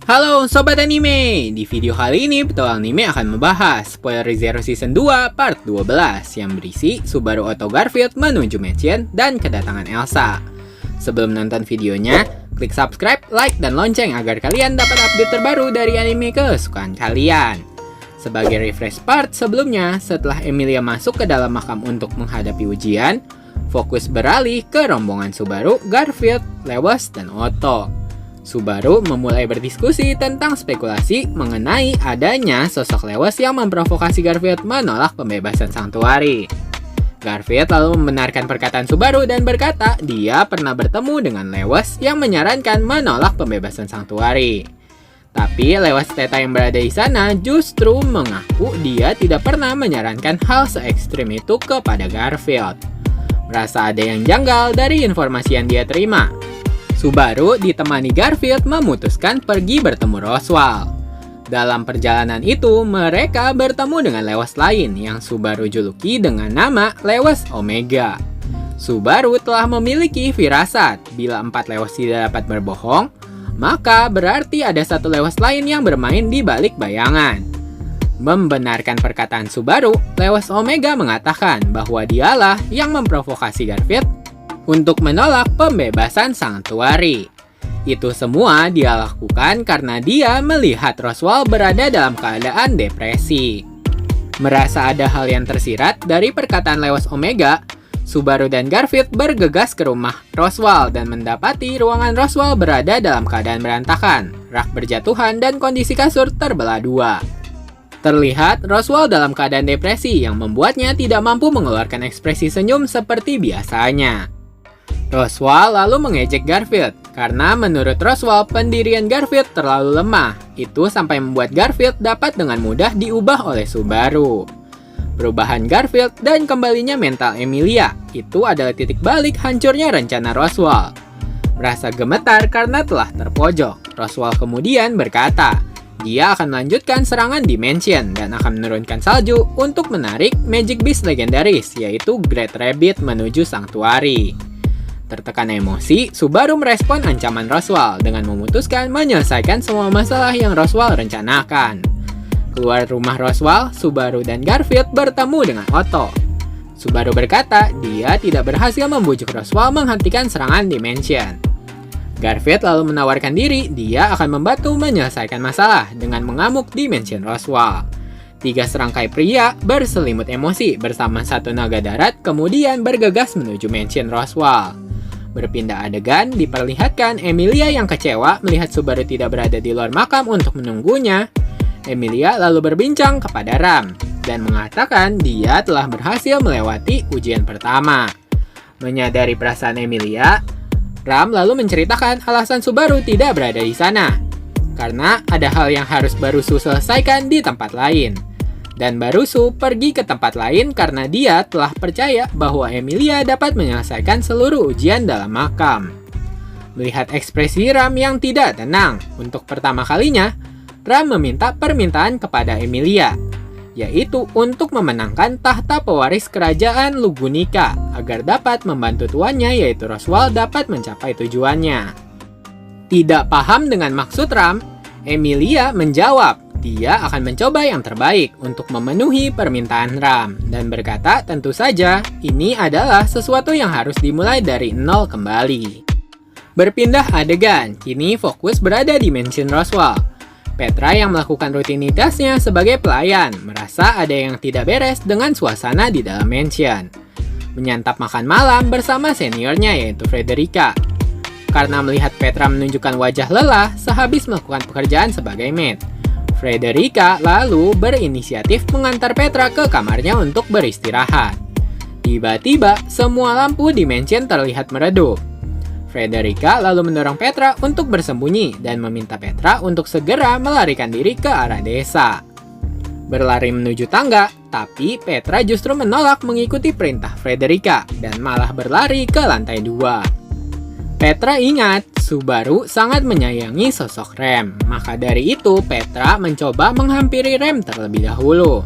Halo Sobat Anime, di video kali ini Petualang Anime akan membahas spoiler Zero Season 2 Part 12 yang berisi Subaru Otto Garfield menuju mansion dan kedatangan Elsa. Sebelum nonton videonya, klik subscribe, like, dan lonceng agar kalian dapat update terbaru dari anime kesukaan kalian. Sebagai refresh part sebelumnya, setelah Emilia masuk ke dalam makam untuk menghadapi ujian, fokus beralih ke rombongan Subaru, Garfield, Lewis, dan Otto. Subaru memulai berdiskusi tentang spekulasi mengenai adanya sosok Lewis yang memprovokasi Garfield menolak pembebasan Sanctuary. Garfield lalu membenarkan perkataan Subaru dan berkata dia pernah bertemu dengan Lewis yang menyarankan menolak pembebasan Sanctuary. Tapi Lewis Theta yang berada di sana justru mengaku dia tidak pernah menyarankan hal se-ekstrim itu kepada Garfield. Merasa ada yang janggal dari informasi yang dia terima, Subaru ditemani Garfield memutuskan pergi bertemu Roswaal. Dalam perjalanan itu, mereka bertemu dengan Lewis lain yang Subaru juluki dengan nama Lewis Omega. Subaru telah memiliki firasat, bila 4 Lewis tidak dapat berbohong, maka berarti ada satu Lewis lain yang bermain di balik bayangan. Membenarkan perkataan Subaru, Lewis Omega mengatakan bahwa dialah yang memprovokasi Garfield untuk menolak pembebasan Sanctuary. Itu semua dia lakukan karena dia melihat Roswaal berada dalam keadaan depresi. Merasa ada hal yang tersirat dari perkataan Lewis Omega, Subaru dan Garfield bergegas ke rumah Roswaal dan mendapati ruangan Roswaal berada dalam keadaan berantakan, rak berjatuhan, dan kondisi kasur terbelah dua. Terlihat Roswaal dalam keadaan depresi yang membuatnya tidak mampu mengeluarkan ekspresi senyum seperti biasanya. Roswaal lalu mengejek Garfield, karena menurut Roswaal pendirian Garfield terlalu lemah. Itu sampai membuat Garfield dapat dengan mudah diubah oleh Subaru. Perubahan Garfield dan kembalinya mental Emilia, itu adalah titik balik hancurnya rencana Roswaal. Merasa gemetar karena telah terpojok, Roswaal kemudian berkata, dia akan melanjutkan serangan di mansion dan akan menurunkan salju untuk menarik Magic Beast legendaris, yaitu Great Rabbit menuju Sanctuary. Tertekan emosi, Subaru merespon ancaman Roswaal dengan memutuskan menyelesaikan semua masalah yang Roswaal rencanakan. Keluar rumah Roswaal, Subaru dan Garfield bertemu dengan Otto. Subaru berkata dia tidak berhasil membujuk Roswaal menghentikan serangan di mansion. Garfield lalu menawarkan diri dia akan membantu menyelesaikan masalah dengan mengamuk di mansion Roswaal. 3 serangkai pria berselimut emosi bersama satu naga darat kemudian bergegas menuju mansion Roswaal. Berpindah adegan, diperlihatkan Emilia yang kecewa melihat Subaru tidak berada di luar makam untuk menunggunya. Emilia lalu berbincang kepada Ram dan mengatakan dia telah berhasil melewati ujian pertama. Menyadari perasaan Emilia, Ram lalu menceritakan alasan Subaru tidak berada di sana, karena ada hal yang harus Barusu selesaikan di tempat lain. Dan Barusu pergi ke tempat lain karena dia telah percaya bahwa Emilia dapat menyelesaikan seluruh ujian dalam makam. Melihat ekspresi Ram yang tidak tenang, untuk pertama kalinya, Ram meminta permintaan kepada Emilia, yaitu untuk memenangkan tahta pewaris kerajaan Lugunica agar dapat membantu tuannya yaitu Roswaal dapat mencapai tujuannya. Tidak paham dengan maksud Ram, Emilia menjawab dia akan mencoba yang terbaik untuk memenuhi permintaan Ram dan berkata tentu saja ini adalah sesuatu yang harus dimulai dari nol kembali. Berpindah adegan, kini fokus berada di mansion Roswaal. Petra yang melakukan rutinitasnya sebagai pelayan merasa ada yang tidak beres dengan suasana di dalam mansion. Menyantap makan malam bersama seniornya yaitu Frederica. Karena melihat Petra menunjukkan wajah lelah sehabis melakukan pekerjaan sebagai maid, Frederica lalu berinisiatif mengantar Petra ke kamarnya untuk beristirahat. Tiba-tiba, semua lampu di mansion terlihat meredup. Frederica lalu mendorong Petra untuk bersembunyi dan meminta Petra untuk segera melarikan diri ke arah desa. Berlari menuju tangga, tapi Petra justru menolak mengikuti perintah Frederica dan malah berlari ke lantai 2. Petra ingat, Subaru sangat menyayangi sosok Rem, maka dari itu Petra mencoba menghampiri Rem terlebih dahulu.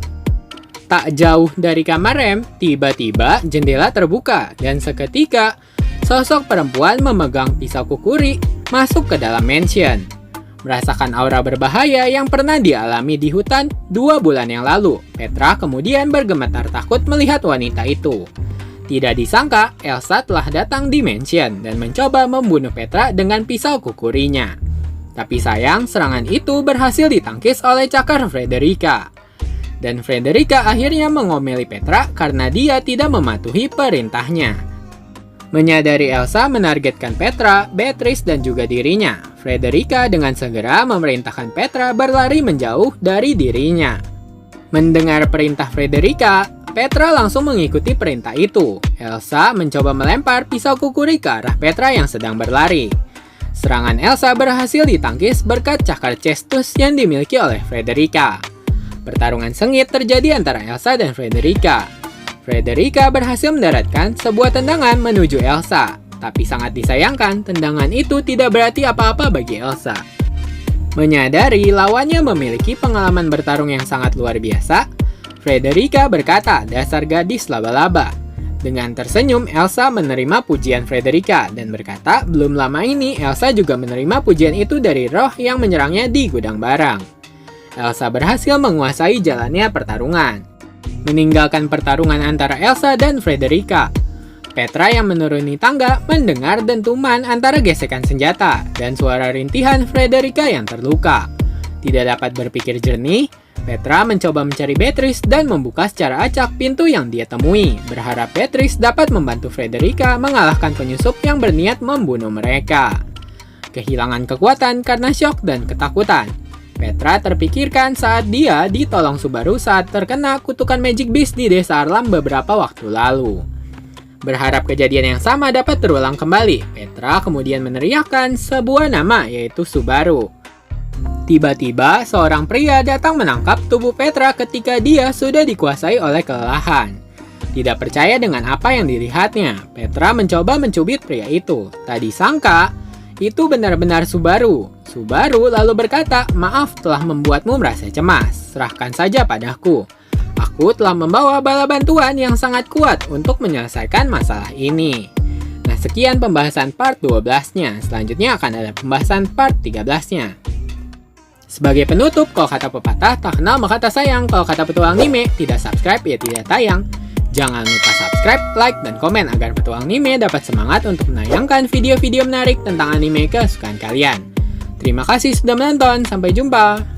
Tak jauh dari kamar Rem, tiba-tiba jendela terbuka dan seketika sosok perempuan memegang pisau kukuri masuk ke dalam mansion. Merasakan aura berbahaya yang pernah dialami di hutan 2 bulan yang lalu, Petra kemudian bergemetar takut melihat wanita itu. Tidak disangka, Elsa telah datang di mansion dan mencoba membunuh Petra dengan pisau kukurinya. Tapi sayang, serangan itu berhasil ditangkis oleh cakar Frederica. Dan Frederica akhirnya mengomeli Petra karena dia tidak mematuhi perintahnya. Menyadari Elsa menargetkan Petra, Beatrice, dan juga dirinya, Frederica dengan segera memerintahkan Petra berlari menjauh dari dirinya. Mendengar perintah Frederica, Petra langsung mengikuti perintah itu. Elsa mencoba melempar pisau kukuri ke arah Petra yang sedang berlari. Serangan Elsa berhasil ditangkis berkat cakar cestus yang dimiliki oleh Frederica. Pertarungan sengit terjadi antara Elsa dan Frederica. Frederica berhasil mendaratkan sebuah tendangan menuju Elsa, tapi sangat disayangkan tendangan itu tidak berarti apa-apa bagi Elsa. Menyadari lawannya memiliki pengalaman bertarung yang sangat luar biasa, Frederica berkata, "Dasar gadis laba-laba." Dengan tersenyum, Elsa menerima pujian Frederica dan berkata, belum lama ini Elsa juga menerima pujian itu dari roh yang menyerangnya di gudang barang. Elsa berhasil menguasai jalannya pertarungan. Meninggalkan pertarungan antara Elsa dan Frederica, Petra yang menuruni tangga mendengar dentuman antara gesekan senjata dan suara rintihan Frederica yang terluka. Tidak dapat berpikir jernih, Petra mencoba mencari Beatrice dan membuka secara acak pintu yang dia temui, berharap Beatrice dapat membantu Frederica mengalahkan penyusup yang berniat membunuh mereka. Kehilangan kekuatan karena syok dan ketakutan, Petra terpikirkan saat dia ditolong Subaru saat terkena kutukan Magic Beast di Desa Arlam beberapa waktu lalu. Berharap kejadian yang sama dapat terulang kembali, Petra kemudian meneriakkan sebuah nama yaitu Subaru. Tiba-tiba, seorang pria datang menangkap tubuh Petra ketika dia sudah dikuasai oleh kelelahan. Tidak percaya dengan apa yang dilihatnya, Petra mencoba mencubit pria itu. Tak disangka, itu benar-benar Subaru. Subaru lalu berkata, "Maaf telah membuatmu merasa cemas. Serahkan saja padaku. Aku telah membawa bala bantuan yang sangat kuat untuk menyelesaikan masalah ini." Nah, sekian pembahasan part 12-nya. Selanjutnya akan ada pembahasan part 13-nya. Sebagai penutup, kalau kata pepatah, tak kenal maka tak sayang. Kalau kata petualang anime, tidak subscribe ya tidak tayang. Jangan lupa subscribe, like, dan komen agar petualang anime dapat semangat untuk menayangkan video-video menarik tentang anime kesukaan kalian. Terima kasih sudah menonton, sampai jumpa!